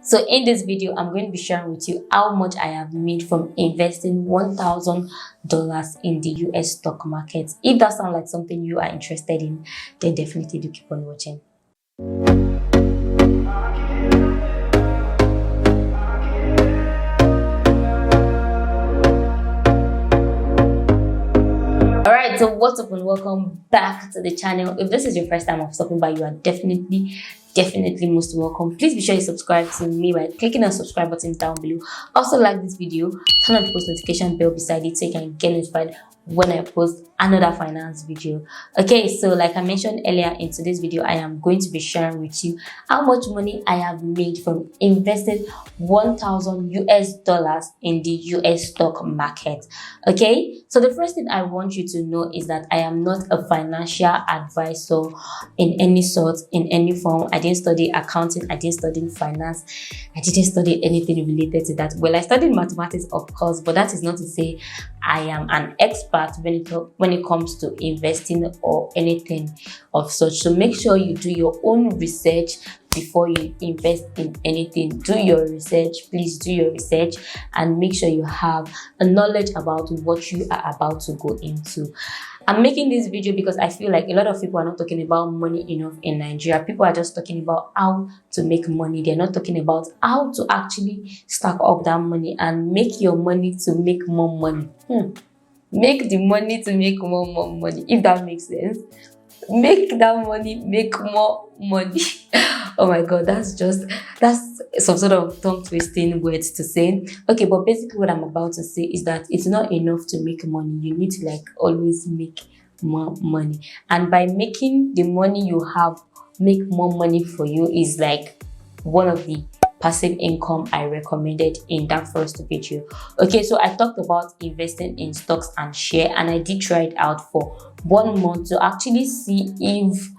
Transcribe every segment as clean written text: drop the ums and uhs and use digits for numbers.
So in this video, I'm going to be sharing with you how much I have made from investing $1,000 in the US stock market. If that sounds like something you are interested in, then definitely do keep on watching. Alright, so what's up and welcome back to the channel. If this is your first time of stopping by, you are definitely most welcome. Please be sure you subscribe to me by clicking on the subscribe button down below. Also like this video, turn on the post notification bell beside it so you can get notified when I post another finance video. Okay, so like I mentioned earlier, in today's video I am going to be sharing with you how much money I have made from investing $1,000 in the US stock market. Okay, so the first thing I want you to know is that I am not a financial advisor in any sort, in any form. I didn't study accounting, I didn't study finance, I didn't study anything related to that. Well, I studied mathematics, of course, but that is not to say I am an expert when it comes to investing or anything of such. So make sure you do your own research before you invest in anything. Do your research, please do your research, and make sure you have a knowledge about what you are about to go into. I'm making this video because I feel like a lot of people are not talking about money enough in Nigeria. People are just talking about how to make money. They're not talking about how to actually stack up that money and make your money to make more money. Make the money to make more money, if that makes sense. Make that money make more money. Oh my god, that's some sort of tongue twisting words to say. Okay, but basically what I'm about to say is that it's not enough to make money. You need to always make more money, and by making the money you have make more money for you is one of the passive income I recommended in that first video. Okay, so I talked about investing in stocks and share, and I did try it out for 1 month to actually see if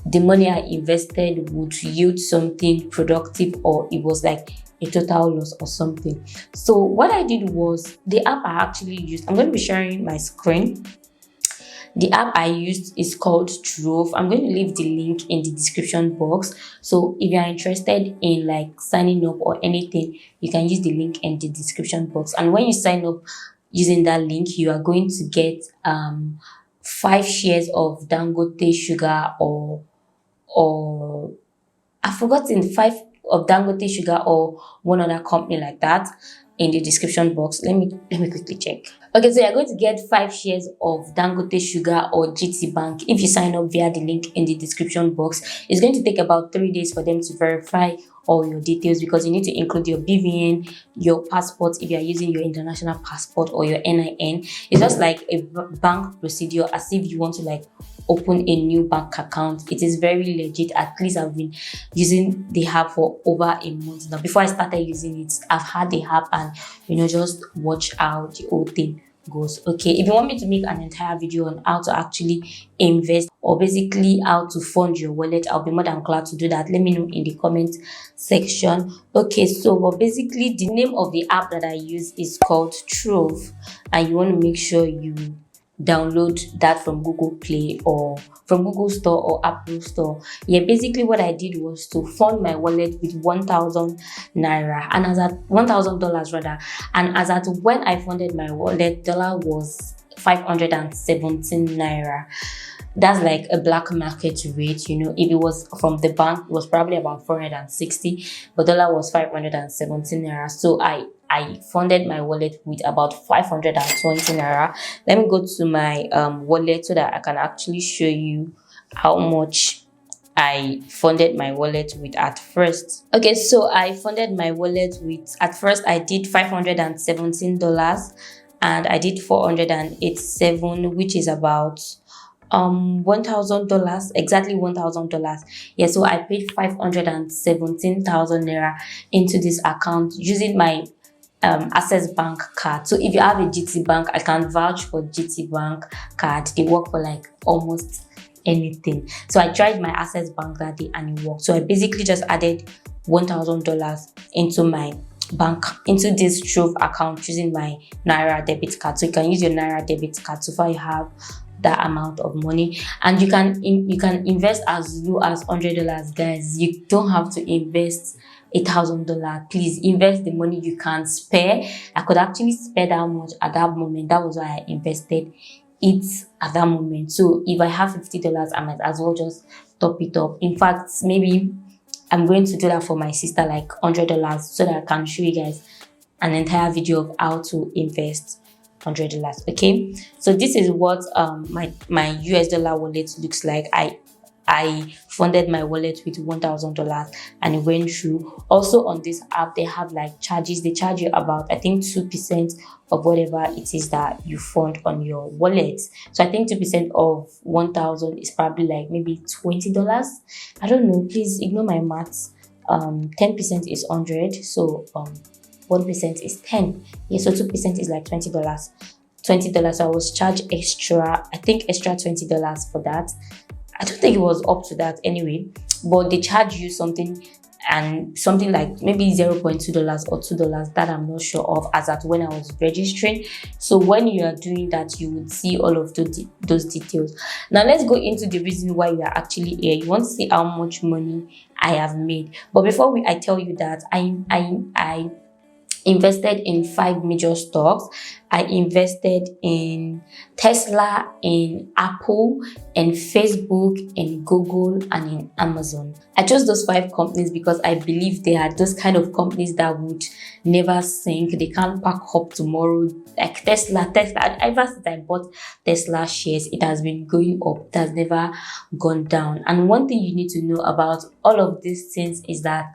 the money I invested would yield something productive or it was a total loss or something. So what I did was, the app I actually used, I'm going to be sharing my screen. The app I used is called Trove. I'm going to leave the link in the description box. So if you are interested in signing up or anything, you can use the link in the description box. And when you sign up using that link, you are going to get 5 shares of Dangote Sugar or I've forgotten, 5 of Dangote Sugar or one other company like that in the description box. Let me quickly check. Okay, so you're going to get 5 shares of Dangote Sugar or GT Bank if you sign up via the link in the description box. It's going to take about 3 days for them to verify all your details, because you need to include your BVN, your passport if you are using your international passport, or your NIN. It's just like a bank procedure, as if you want to open a new bank account. It is very legit. At least I've been using the app for over a month now. Before I started using it, I've had the app, and just watch how the whole thing goes. Okay, if you want me to make an entire video on how to actually invest, or basically how to fund your wallet, I'll be more than glad to do that. Let me know in the comment section. Okay, so basically the name of the app that I use is called Trove, and you want to make sure you download that from Google Play or from Google Store or Apple Store. Yeah, basically what I did was to fund my wallet with 1,000 naira, and as at $1,000 rather, and as at when I funded my wallet, dollar was 517 naira. That's a black market rate. If it was from the bank, it was probably about 460, but dollar was 517 naira. So I funded my wallet with about 520 naira. Let me go to my wallet so that I can actually show you how much I funded my wallet with at first. Okay, so I funded my wallet with, at first I did $517 and I did 487, which is about $1,000, exactly $1,000. Yeah, so I paid 517,000 naira into this account using my Access Bank card. So if you have a GT Bank, I can vouch for GT Bank card. They work for almost anything. So I tried my Access Bank that day and it worked. So I basically just added $1,000 into my bank, into this Trove account using my Naira debit card. So you can use your Naira debit card so far you have that amount of money, and you can invest as low as $100, guys. You don't have to invest $1,000. Please invest the money you can spare. I could actually spare that much at that moment. That was why I invested it at that moment. So if I have $50, I might as well just top it up. In fact, maybe I'm going to do that for my sister, like $100, so that I can show you guys an entire video of how to invest $100. Okay, so this is what my US dollar wallet looks like. I funded my wallet with $1,000 and it went through. Also on this app, they have like charges. They charge you about, I think, 2% of whatever it is that you fund on your wallet. So I think 2% of 1,000 is probably like maybe $20. I don't know. Please ignore my maths. 10% is 100. So 1% is 10. Yeah, so 2% is like $20. $20. So I was charged extra, I think extra $20 for that. I don't think it was up to that anyway, but they charge you something, and something like maybe $0.2 or $2 that I'm not sure of as at when I was registering. So when you are doing that, you would see all of those details. Now let's go into the reason why you are actually here. You want to see how much money I have made. But before I tell you that, I invested in 5 major stocks. I invested in Tesla, in Apple, in Facebook, in Google, and in Amazon. I chose those 5 companies because I believe they are those kind of companies that would never sink. They can't pack up tomorrow. Like Tesla, ever since I bought Tesla shares, it has been going up. It has never gone down. And one thing you need to know about all of these things is that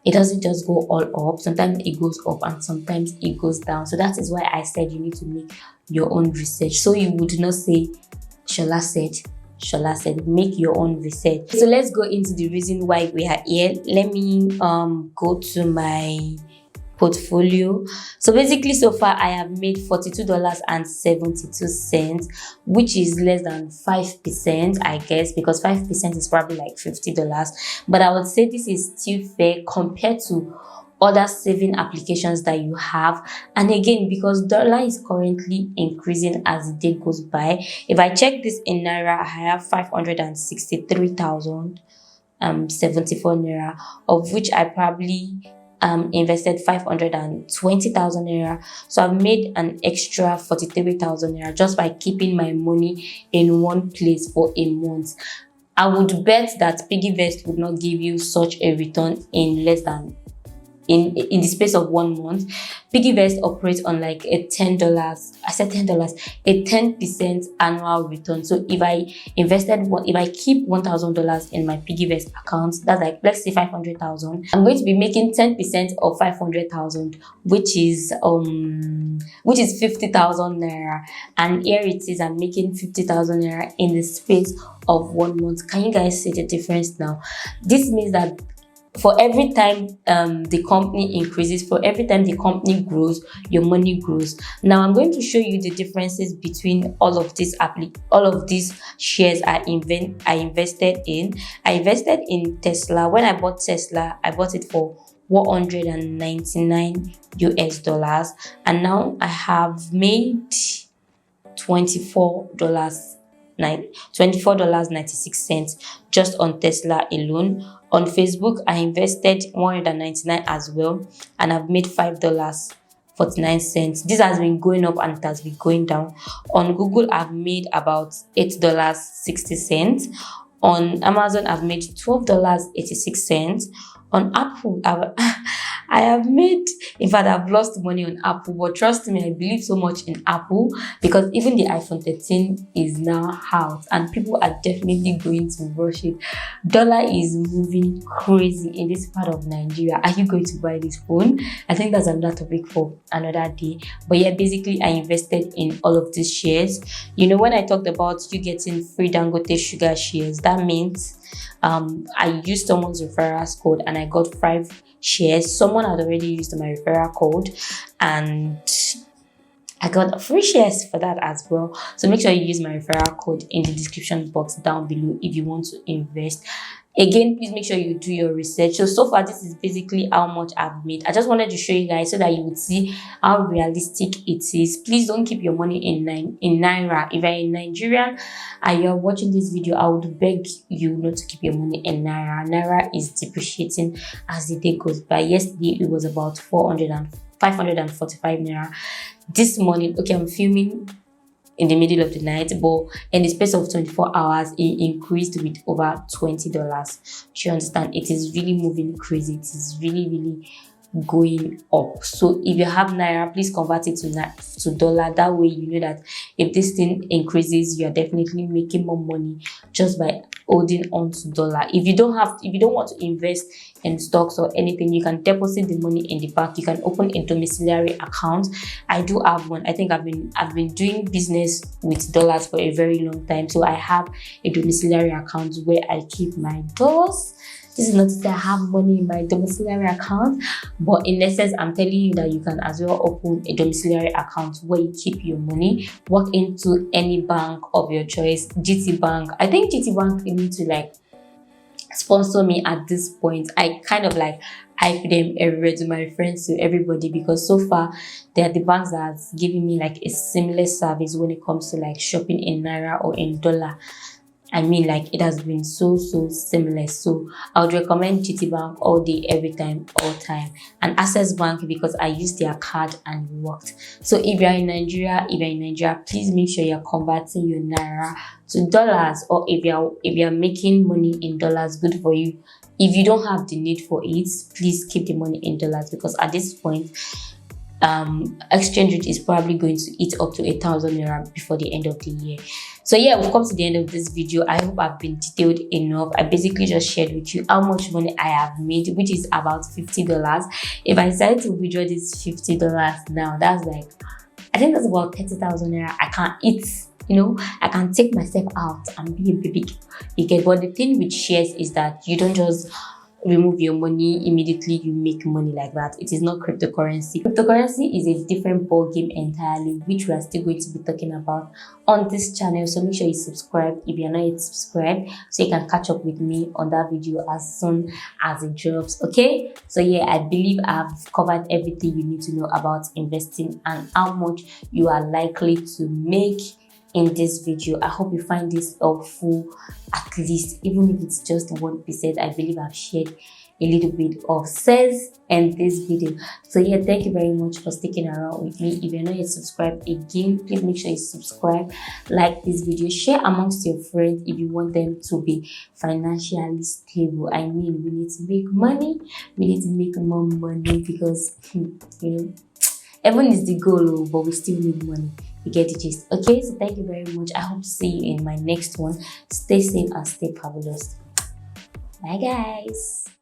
it doesn't just go all up. Sometimes it goes up and sometimes it goes down. So that is why I said you need to make your own research. So you would not say, Shola said, make your own research. So let's go into the reason why we are here. Let me go to my portfolio. So basically, so far I have made $42.72, which is less than 5%, I guess, because 5% is probably like $50. But I would say this is still fair compared to other saving applications that you have. And again, because dollar is currently increasing as the day goes by, if I check this in naira, I have 563,074 naira, of which I probably invested 520,000 naira. So I've made an extra 43,000 naira just by keeping my money in one place for a month. I would bet that PiggyVest would not give you such a return in less than in the space of 1 month. PiggyVest operates on like a $10, I said $10, a 10% annual return. So if I keep $1,000 in my PiggyVest account, that's like, let's say 500,000, I'm going to be making 10% of 500,000, which is 50,000 naira. And here it is, I'm making 50,000 naira in the space of 1 month. Can you guys see the difference now? This means that for every time the company increases, for every time the company grows, your money grows. Now I'm going to show you the differences between all of these shares I invested in. I invested in Tesla. When I bought Tesla, I bought it for $199, and now I have made $24.96 just on Tesla alone. On Facebook, I invested $199 as well, and I've made $5.49. This has been going up and it has been going down. On Google, I've made about $8.60. On Amazon, I've made $12.86. On Apple, I have made, in fact, I've lost money on Apple, but trust me, I believe so much in Apple because even the iPhone 13 is now out and people are definitely going to rush it. Dollar is moving crazy in this part of Nigeria. Are you going to buy this phone? I think that's another topic for another day. But yeah, basically, I invested in all of these shares. You know, when I talked about you getting free Dangote sugar shares, that means I used someone's referral code and I got 5 shares. Someone had already used my referral code and I got free shares for that as well. So make sure you use my referral code in the description box down below if you want to invest. Again, please make sure you do your research. So far, this is basically how much I've made. I just wanted to show you guys so that you would see how realistic it is. Please don't keep your money in naira. If you're in Nigerian and you're watching this video, I would beg you not to keep your money in naira. Naira is depreciating as the day goes by. Yesterday, it was about 545 naira. This morning, okay, I'm filming in the middle of the night, but in the space of 24 hours it increased with over $20. Do you understand? It is really moving crazy. It is really going up. So if you have naira, please convert it to dollar. That way you know that if this thing increases, you are definitely making more money just by holding on to dollar. If you don't want to invest in stocks or anything, you can deposit the money in the bank. You can open a domiciliary account. I do have one. I think I've been doing business with dollars for a very long time, so I have a domiciliary account where I keep my dollars. This is not to say I have money in my domiciliary account, but in essence, I'm telling you that you can as well open a domiciliary account where you keep your money. Walk into any bank of your choice. GT Bank. I think GT Bank need to like sponsor me at this point. I kind of like hype them everywhere, to my friends, to everybody, because so far they are the banks that's giving me like a similar service when it comes to like shopping in naira or in dollar. I mean, like, it has been so similar. So I would recommend GT Bank all day, every time, all time, and Access Bank because I used their card and it worked. So if you're in Nigeria, please make sure you're converting your naira to dollars, or if you're making money in dollars, good for you. If you don't have the need for it, please keep the money in dollars, because at this point, exchange rate is probably going to eat up to 1,000 naira before the end of the year. So yeah, we've come to the end of this video. I hope I've been detailed enough. I basically just shared with you how much money I have made, which is about $50. If I decided to withdraw this $50 now, that's like, I think that's about 30,000 naira. I can't eat, you know, I can take myself out and be a baby. You get, but the thing with shares is that you don't just remove your money immediately you make money like that. It is not cryptocurrency. Cryptocurrency is a different ball game entirely, which we are still going to be talking about on this channel. So make sure you subscribe if you're not yet subscribed, so you can catch up with me on that video as soon as it drops. Okay, so yeah, I believe I've covered everything you need to know about investing and how much you are likely to make in this video. I hope you find this helpful, at least, even if it's just 1%. I believe I've shared a little bit of sense in this video. So yeah, thank you very much for sticking around with me. If you're not yet subscribed, again, please make sure you subscribe, like this video, share amongst your friends if you want them to be financially stable. I mean, we need to make money, we need to make more money, because you know, heaven is the goal, but we still need money. You get the gist. Okay, so thank you very much. I hope to see you in my next one. Stay safe and stay fabulous. Bye guys.